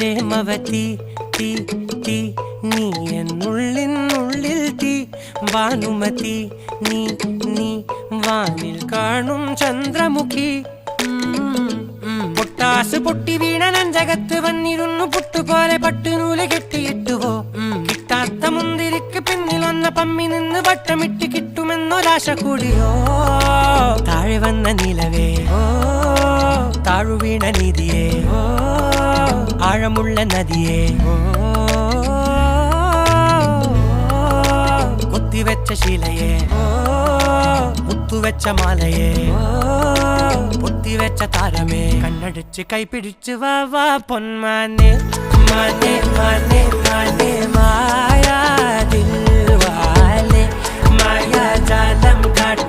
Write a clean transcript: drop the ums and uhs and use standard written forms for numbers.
പ്രേമവതി തീ തീ നീ എന്നുള്ളിനുള്ളിൽ തീ ഭാനുമതി നീ നീ വാനിൽ കാണും ചന്ദ്രമുഖി പൊട്ടാസ് പൊട്ടി വീണ നെഞ്ചകത്ത് വന്നിരുന്നു പുട്ടുപോലെ പട്ടുനൂല് കെട്ടിയിട്ടുവോ കിട്ടാത്ത മുന്തിരിക്ക് പിന്നിൽ വന്ന പമ്മി നിന്ന് വട്ടമിട്ട് കിട്ടുമെന്നൊരാശ കൂടിയോ താഴെ വന്ന നിലവേ താഴു വീണ നിധിയേ ആഴമുള്ള നദിയേ കൊത്തിവെച്ച ശിലയേ മുത്തുവെച്ച മാലയേ പൊത്തിവെച്ച താരമേ കണ്ണടിച്ച് കൈപിടിച്ച് വാ വാ പൊന്മാനെ മാനെ മാനെ മാനെ മായാ ദിൽവാലെ മായാ ജാലം കാട്ടി